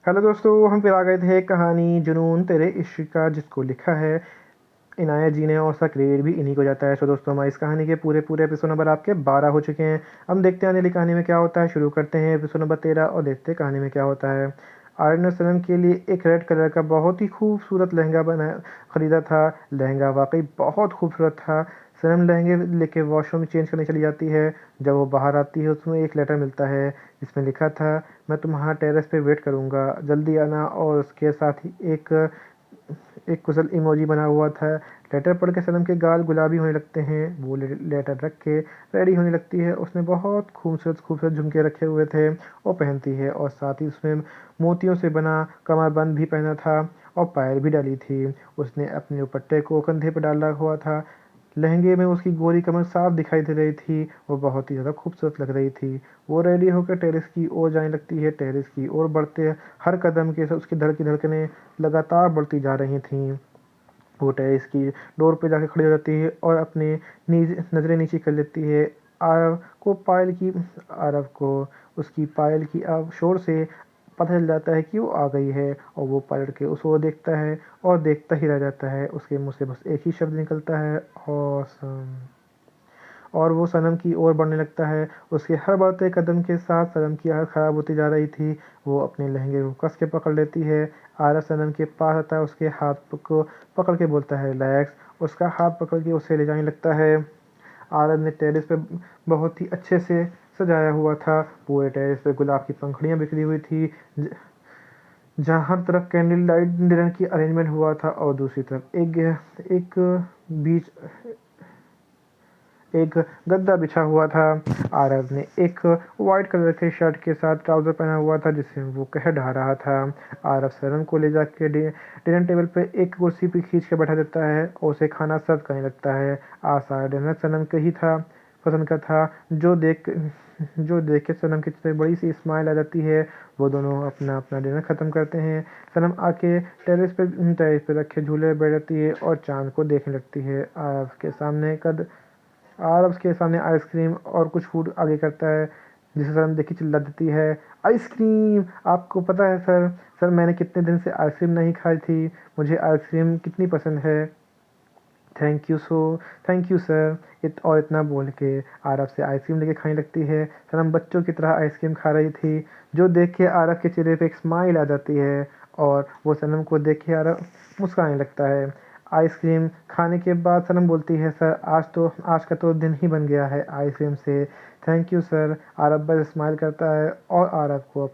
Hello दोस्तों, हम फिर आ गए थे कहानी जुनून तेरे इश्क का, जिसको लिखा है इनायत जी ने और उसका क्रेडिट भी इन्हीं को जाता है। सो दोस्तों, हमारी इस कहानी के पूरे पूरे एपिसोड नंबर आपके 12 हो चुके हैं। हम देखते हैं आने वाली कहानी में क्या होता है। शुरू करते हैं एपिसोड नंबर 13 और देखते हैं कहानी में क्या होता है। आर्यन ने सनम के लिए एक रेड कलर का बहुत ही खूबसूरत लहंगा बना खरीदा था। लहंगा वाकई बहुत खूबसूरत था। सनम लहंगे लेके वॉशरूम में चेंज करने चली जाती है। जब वो बाहर आती है उसमें एक लेटर मिलता है जिसमें लिखा था, मैं तुम्हारा टेरेस पे वेट करूँगा, जल्दी आना। और उसके साथ ही एक एक कुशल इमोजी बना हुआ था। लेटर पढ़ के सनम के गाल गुलाबी होने लगते हैं। वो लेटर रख के रेडी होने लगती है। उसने बहुत खूबसूरत खूबसूरत झुमके रखे हुए थे वो पहनती है, और साथ ही उसमें मोतियों से बना कमरबंद भी पहना था और पायल भी डाली थी। उसने अपने दुपट्टे को कंधे पर डाला हुआ था। लहंगे में उसकी गोरी कमर साफ दिखाई दे रही थी। वो बहुत ही ज़्यादा खूबसूरत लग रही थी। वो रेडी होकर टेरेस की ओर जाने लगती है। टेरेस की ओर बढ़ते हर कदम के साथ उसकी धड़कनें लगातार बढ़ती जा रही थीं। वो टेरेस की डोर पे जाके खड़ी हो जाती है और अपने नज़रें नीचे कर लेती है। आरव को पायल की आरव को उसकी पायल की शोर से पता चल जाता है कि वो आ गई है, और वो पलट के उसको देखता है और देखता ही रह जाता है। उसके मुंह से बस एक ही शब्द निकलता है, ऑसम। और वो सनम की ओर बढ़ने लगता है। उसके हर बढ़ते कदम के साथ सनम की हालत खराब होती जा रही थी। वो अपने लहंगे को कस के पकड़ लेती है। आरव सनम के पास आता है, उसके हाथ को पकड़ के बोलता है, रिलैक्स। उसका हाथ पकड़ के उसे ले जाने लगता है। आरव ने टेरेस पे बहुत ही अच्छे से सजाया हुआ था। पूरे टेरेस पे गुलाब की पंखुड़ियाँ बिखरी हुई थी, जहाँ हर तरफ कैंडल लाइट डिनर की अरेंजमेंट हुआ था, और दूसरी तरफ एक बीच एक गद्दा बिछा हुआ था। आरव ने एक वाइट कलर के शर्ट के साथ ट्राउजर पहना हुआ था जिससे वो कह ढा रहा था। आरव सनम को ले जाके डिनर टेबल पे एक कुर्सी पे खींच के बैठा देता है और उसे खाना सर्व करने लगता है। आज सारा डिनर सनम का ही था, पसंद का था। जो देख के सनम की चेहरे बड़ी सी स्माइल आ जाती है। वो दोनों अपना अपना डिनर ख़त्म करते हैं। सनम आके टेरेस पे रखे झूले पे बैठ जाती है और चांद को देखने लगती है। आरव के सामने आइसक्रीम और कुछ फूड आगे करता है, जिसे सर देखी चिल्ला देती है, आइसक्रीम! आपको पता है सर, सर मैंने कितने दिन से आइसक्रीम नहीं खाई थी। मुझे आइसक्रीम कितनी पसंद है। Thank you so thank you sir. और इतना बोल के आरव से आइसक्रीम लेके खाने लगती है। सनम बच्चों की तरह आइसक्रीम खा रही थी, जो देख के आरव के चेहरे पे एक स्माइल आ जाती है, और वो सनम को देख के आरव मुस्कुराने लगता है। आइसक्रीम खाने के बाद सनम बोलती है, सर आज का तो दिन ही बन गया है आइसक्रीम से। Thank you sir. आरव बस स्माइल करता है और आरव को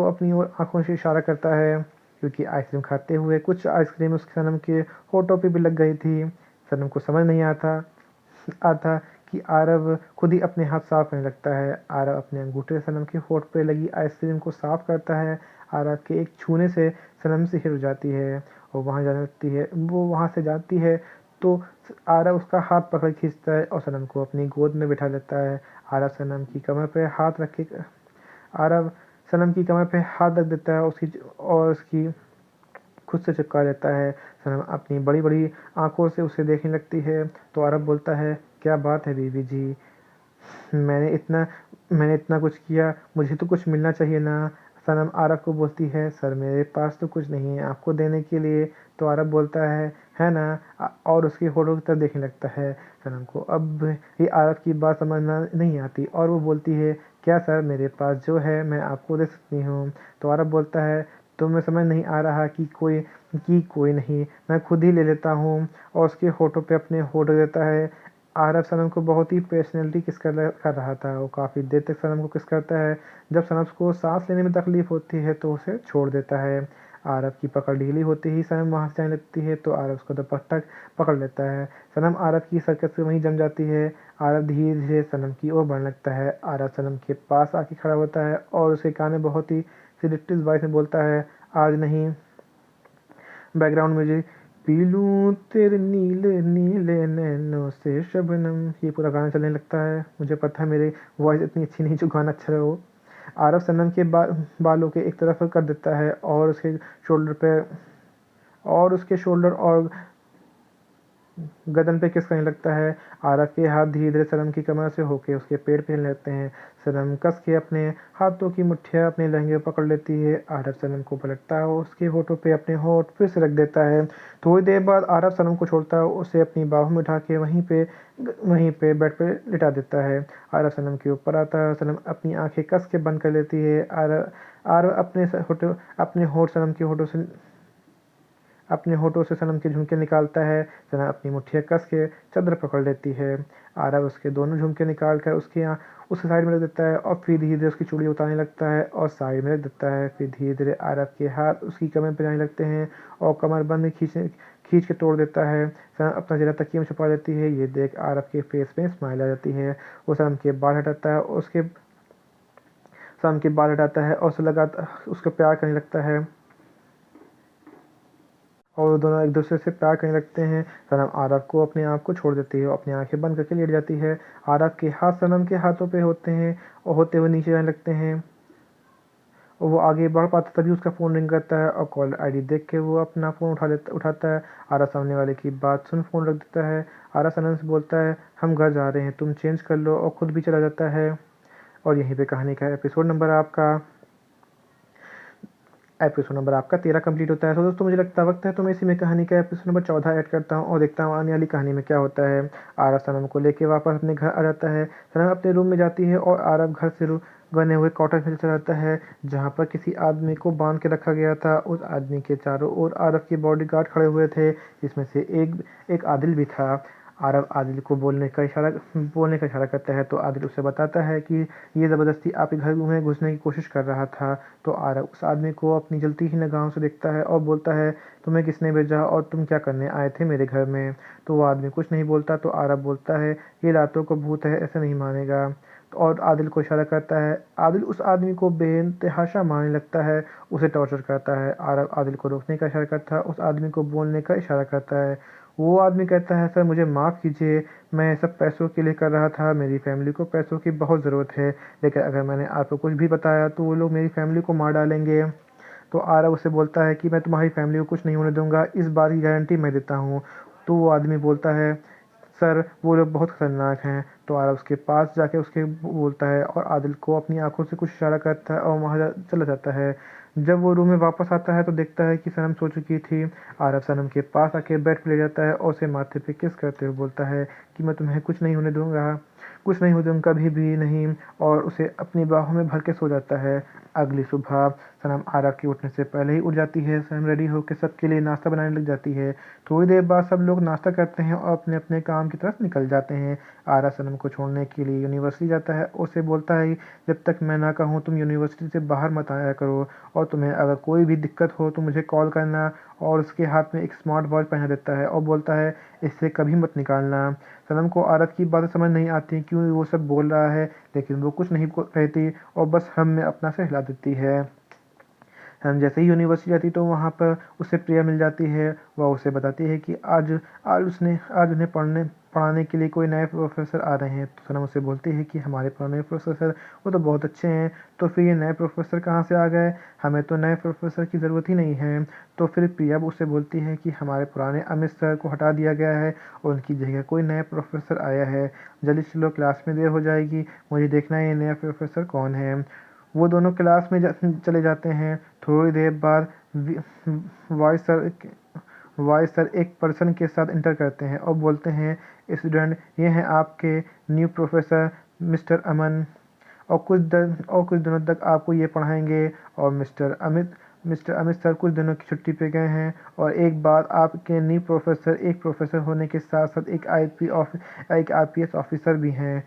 अपनी ओर आंखों से इशारा करता है, क्योंकि आइसक्रीम खाते हुए कुछ आइसक्रीम उसके सनम के होठों पे भी लग गई थी। सनम को समझ नहीं आता कि आरव खुद ही अपने हाथ साफ करने लगता है। आरव अपने अंगूठे से सनम के होठ पे लगी आइसक्रीम को साफ करता है। आरव के एक छूने से सनम से हिल जाती है और वो वहाँ से जाती है, तो आरव उसका हाथ पकड़ खींचता है और सनम को अपनी गोद में बिठा लेता है। आरव सनम की कमर पे हाथ रख के आरव सनम की कमर पे हाथ रख देता है उसकी खुद से चिपका लेता है। सनम अपनी बड़ी बड़ी आंखों से उसे देखने लगती है, तो आरव बोलता है, क्या बात है बीबी जी, मैंने इतना मैंने इतना कुछ किया, मुझे तो कुछ मिलना चाहिए ना। सनम आरव को बोलती है, सर मेरे पास तो कुछ नहीं है आपको देने के लिए। तो आरव बोलता है ना, और उसकी होठों की तरफ देखने लगता है। सनम को अब ये आरव की बात समझना नहीं आती और वो बोलती है, क्या सर, मेरे पास जो है मैं आपको दे सकती हूँ। तो आरव बोलता है, तुम्हें समझ नहीं आ रहा कि कोई नहीं, मैं खुद ही ले लेता हूँ। और उसके होठों पे अपने होठ देता है। आरव सनम को बहुत ही पैशनेटली कर रहा था। वो काफ़ी देर तक सनम को किस करता है। जब सनम को सांस लेने में तकलीफ होती है तो उसे छोड़ देता है। आरव की पकड़ ढीली होते ही सनम वहाँ से जाने लगती है, तो आरव उसको दुपट्टा पकड़ लेता है। सनम आरव की सरकत से वहीं जम जाती है। आरव धीरे धीरे सनम की ओर बढ़ने लगता है। आरव सनम के पास आके खड़ा होता है और उसके कान में बहुत ही सिलेक्टिव वॉइस में बोलता है, आज नहीं। बैकग्राउंड म्यूजिक, पी लूं तेरे नीले नीले नैनों से शबनम, ये पूरा गाना चलने लगता है। मुझे पता है मेरी वॉइस इतनी अच्छी नहीं जो गाना अच्छा हो। आरव सनम के बालों के एक तरफ कर देता है और शोल्डर पे और उसके शोल्डर और गर्दन पे किस करने लगता है। आरव के हाथ धीरे धीरे सनम की कमर से होके उसके पेट पे लगते हैं। सनम कस के अपने हाथों की मुट्ठियाँ अपने लहंगे पर पकड़ लेती है। आरव सनम को पलटता है और उसके होठों पे अपने होठ फिर से रख देता है। थोड़ी देर बाद आरव सनम को छोड़ता है, उसे अपनी बाहों में उठा के वहीं पे बेड पे लिटा देता है। आरव सनम के ऊपर आता है। सनम अपनी आंखें कस के बंद कर लेती है। आरव आरव अपने होठों से सनम के झुमके निकालता है। सनम अपनी मुट्ठियाँ कस के चादर पकड़ लेती है। आरव उसके दोनों झुमके निकाल कर उसके साइड में रख देता है और फिर धीरे धीरे उसकी चूड़ी उतारने लगता है और साइड में रख देता है। फिर धीरे धीरे आरव के हाथ उसकी कमर पे जाने लगते हैं और कमर बंद खींच के तोड़ देता है। सनम अपना चेहरा तकिए में छुपा लेती है। ये देख आरव के फेस में स्माइल आ जाती है। वो सनम के बाल हटाता है और उसको प्यार करने लगता है और वो दोनों एक दूसरे से प्यार करने लगते हैं। सनम आरव को अपने आप को छोड़ देती है और अपनी आंखें बंद करके लेट जाती है। आरव के हाथ सनम के हाथों पे होते हैं और होते हुए नीचे जाने लगते हैं और वो आगे बढ़ पाता तभी उसका फ़ोन रिंग करता है और कॉल आईडी देख के वो अपना फ़ोन उठाता है। आरव सामने वाले की बात सुन फ़ोन रख देता है। आरव सनम से बोलता है, हम घर जा रहे हैं, तुम चेंज कर लो, और खुद भी चला जाता है। और यहीं पे कहानी का एपिसोड नंबर आपका 13 कंप्लीट होता है। तो दोस्तों मुझे लगता वक्त है तो मैं इसी में कहानी का एपिसोड नंबर 14 ऐड करता हूँ और देखता हूँ आने वाली कहानी में क्या होता है। आरव सनम को लेके वापस अपने घर आ जाता है। सनम अपने रूम में जाती है और आरव घर से बने हुए कॉटेज में चला जाता है जहाँ पर किसी आदमी को बांध के रखा गया था। उस आदमी के चारों ओर आरव के बॉडीगार्ड खड़े हुए थे, जिसमें से एक आदिल भी था। आरव आदिल को बोलने का इशारा करता है तो आदिल उसे बताता है कि ये ज़बरदस्ती आपके घर में घुसने की कोशिश कर रहा था। तो आरव उस आदमी को अपनी जलती हुई निगाहों से देखता है और बोलता है, तुम्हें किसने भेजा और तुम क्या करने आए थे मेरे घर में। तो वो आदमी कुछ नहीं बोलता। तो आरव बोलता है, ये रातों को भूत है, ऐसे नहीं मानेगा। तो और आदिल को इशारा करता है। आदिल उस आदमी को बेतहाशा मारने लगता है, उसे टॉर्चर करता है। आरव आदिल को रोकने का इशारा करता है, उस आदमी को बोलने का इशारा करता है। वो आदमी कहता है, सर मुझे माफ़ कीजिए, मैं सब पैसों के लिए कर रहा था, मेरी फैमिली को पैसों की बहुत ज़रूरत है, लेकिन अगर मैंने आपको कुछ भी बताया तो वो लोग मेरी फैमिली को मार डालेंगे। तो आरव उससे बोलता है कि मैं तुम्हारी फैमिली को कुछ नहीं होने दूंगा, इस बार की गारंटी मैं देता हूँ। तो वो आदमी बोलता है, सर वो लोग बहुत खतरनाक हैं। तो आरव उसके पास जाके उसके बोलता है और आदिल को अपनी आंखों से कुछ इशारा करता है और वहाँ चला जाता है। जब वो रूम में वापस आता है तो देखता है कि सनम सो चुकी थी। आरव सनम के पास आके बेड पर ले जाता है और उसे माथे पे किस करते हुए बोलता है कि मैं तुम्हें कुछ नहीं होने दूंगा, कभी भी नहीं, और उसे अपनी बाहों में भर के सो जाता है। अगली सुबह सनम आरव के उठने से पहले ही उठ जाती है। सनम रेडी होकर सबके लिए नाश्ता बनाने लग जाती है। थोड़ी देर बाद सब लोग नाश्ता करते हैं और अपने अपने काम की तरफ निकल जाते हैं। आरव सनम को छोड़ने के लिए यूनिवर्सिटी जाता है। उसे बोलता है, जब तक मैं ना कहूँ तुम यूनिवर्सिटी से बाहर मत आया करो, और तुम्हें अगर कोई भी दिक्कत हो तो मुझे कॉल करना। और उसके हाथ में एक स्मार्ट वॉच पहना देता है और बोलता है, इससे कभी मत निकालना। सनम को आरव की बातें समझ नहीं आती क्यों वो सब बोल रहा है, लेकिन वो कुछ नहीं कहती और बस हम में अपना से हिला देती है। हम जैसे ही यूनिवर्सिटी जाती तो वहाँ पर उसे प्रिया मिल जाती है। वह उसे बताती है कि आज उन्हें पढ़ाने के लिए कोई नए प्रोफेसर आ रहे हैं। तो सनम उसे बोलती है कि हमारे पुराने प्रोफेसर वो तो बहुत अच्छे हैं, तो फिर ये नए प्रोफेसर कहाँ से आ गए, हमें तो नए प्रोफेसर की ज़रूरत ही नहीं है। तो फिर प्रिया उसे बोलती है कि हमारे पुराने अमित सर को हटा दिया गया है और उनकी जगह कोई नया प्रोफेसर आया है। जल्दी चलो, क्लास में देर हो जाएगी, मुझे देखना है ये नया प्रोफेसर कौन है। वो दोनों क्लास में चले जाते हैं। थोड़ी देर बाद वॉइस सर वॉइस सर एक पर्सन के साथ इंटर करते हैं और बोलते हैं, स्टूडेंट ये हैं आपके न्यू प्रोफेसर मिस्टर अमन, और कुछ दिनों तक आपको ये पढ़ाएंगे। और मिस्टर अमित सर कुछ दिनों की छुट्टी पे गए हैं। और एक बात, आपके न्यू प्रोफेसर एक प्रोफेसर होने के साथ साथ एक आईपीएस ऑफिसर भी हैं।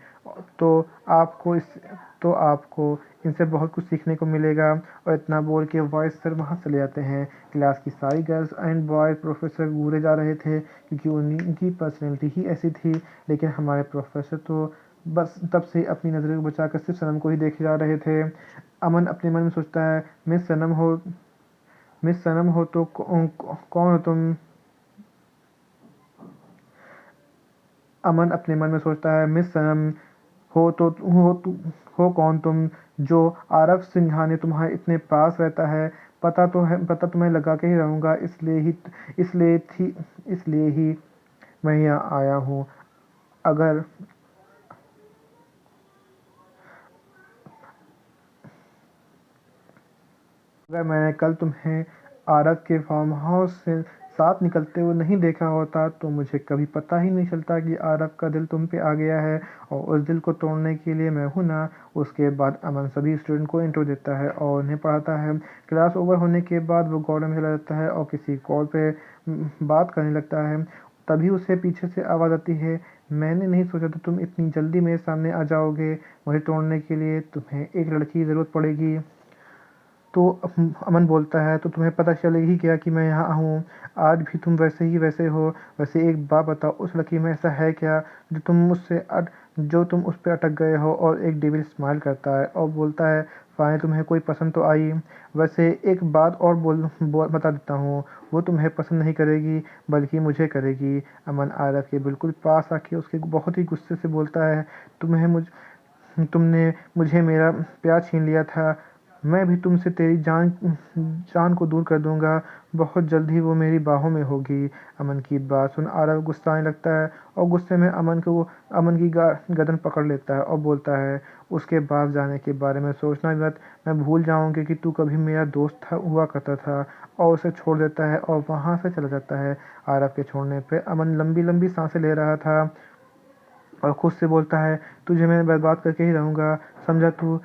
तो आपको इस तो आपको इनसे बहुत कुछ सीखने को मिलेगा। और इतना बोल के वॉइस सर वहाँ चले जाते हैं। क्लास की सारी गर्ल्स एंड बॉय प्रोफेसर घूरे जा रहे थे क्योंकि उनकी पर्सनैलिटी ही ऐसी थी, लेकिन हमारे प्रोफेसर तो बस तब से अपनी नज़रें को बचाकर सिर्फ सनम को ही देखे जा रहे थे। अमन अपने मन में सोचता है, मिस सनम हो तो कौन हो तुम। अमन अपने मन में सोचता है, मिस सनम हो तो हो कौन तुम, जो आरव सिंघानिया तुम्हारे इतने पास रहता है। पता तो मैं लगा के ही रहूँगा, इसलिए ही मैं यहाँ आया हूँ। अगर अगर मैंने कल तुम्हें आरव के फार्म हाउस से साथ निकलते हुए नहीं देखा होता तो मुझे कभी पता ही नहीं चलता कि आरव का दिल तुम पे आ गया है, और उस दिल को तोड़ने के लिए मैं हूँ ना। उसके बाद अमन सभी स्टूडेंट को इंट्रो देता है और उन्हें पढ़ाता है। क्लास ओवर होने के बाद वो गार्डन में चला जाता है और किसी कॉल पे बात करने लगता है। तभी उसे पीछे से आवाज़ आती है, मैंने नहीं सोचा था तुम इतनी जल्दी मेरे सामने आ जाओगे। मुझे तोड़ने के लिए तुम्हें एक लड़की की ज़रूरत पड़ेगी। तो अमन बोलता है, तो तुम्हें पता चलेगी क्या कि मैं यहाँ हूँ। आज भी तुम वैसे ही वैसे हो। वैसे एक बात बताओ, उस लड़की में ऐसा है क्या जो तुम उस पर अटक गए हो। और एक डेविल स्माइल करता है और बोलता है, फाइनली तुम्हें कोई पसंद तो आई। वैसे एक बात और बता देता हूँ, वो तुम्हें पसंद नहीं करेगी बल्कि मुझे करेगी। अमन आरव के बिल्कुल पास आके उसके बहुत ही गुस्से से बोलता है, तुमने मुझे मेरा प्यार छीन लिया था। मैं भी तुमसे तेरी जान को दूर कर दूंगा। बहुत जल्द ही वो मेरी बाहों में होगी। अमन की बात सुन आरव गुस्साने लगता है और गुस्से में अमन की गर्दन पकड़ लेता है और बोलता है, उसके पास जाने के बारे में सोचना भी मत। मैं भूल जाऊंगी कि तू कभी मेरा दोस्त हुआ करता था। और उसे छोड़ देता है और वहां से चला जाता है। आरव के छोड़ने पे अमन लंबी लंबी सांसें ले रहा था और खुद से बोलता है, तुझे मैं बर्बाद करके ही रहूंगा, समझा तू।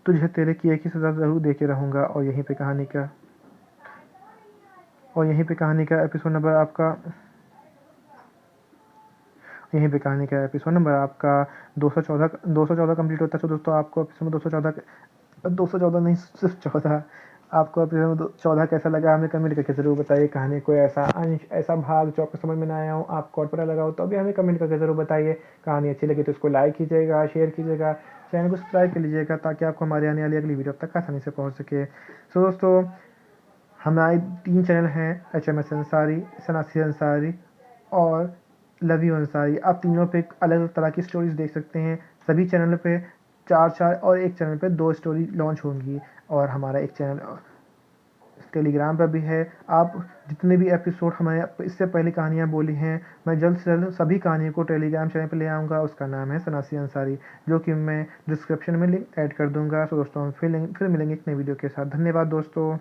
तुझे तेरे किए की सजा ज़रूर दे के रहूँगा। और यहीं पे कहानी का एपिसोड नंबर आपका 214 कंप्लीट होता है। तो दोस्तों आपको एपिसोड 214 नहीं, सिर्फ 14। आपको एपिसोड 14 कैसा लगा हमें कमेंट करके ज़रूर बताइए। कहानी कोई ऐसा अंश, ऐसा भाग जो आपको समझ में ना आया हो, आपको और पता लगा हो, तो अभी हमें कमेंट करके ज़रूर बताइए। कहानी अच्छी लगी तो इसको लाइक कीजिएगा, शेयर कीजिएगा, चैनल को सब्सक्राइब कर लीजिएगा ताकि आपको हमारी आने वाली अगली वीडियो तक आसानी से पहुँच सके। सो दोस्तों, हमारे 3 चैनल हैं, HMS अंसारी, सनासी अंसारी और लव यू अंसारी। आप तीनों पे अलग अलग तरह की स्टोरीज देख सकते हैं। सभी चैनल पे 4-4 और एक चैनल पे 2 स्टोरी लॉन्च होंगी। और हमारा एक चैनल टेलीग्राम पर भी है। आप जितने भी एपिसोड हमारे इससे पहले कहानियाँ बोली हैं, मैं जल्द से जल्द सभी कहानियों को टेलीग्राम चैनल पर ले आऊँगा। उसका नाम है सनासी अंसारी, जो कि मैं डिस्क्रिप्शन में लिंक ऐड कर दूँगा। तो दोस्तों हम फिर मिलेंगे एक नई वीडियो के साथ। धन्यवाद दोस्तों।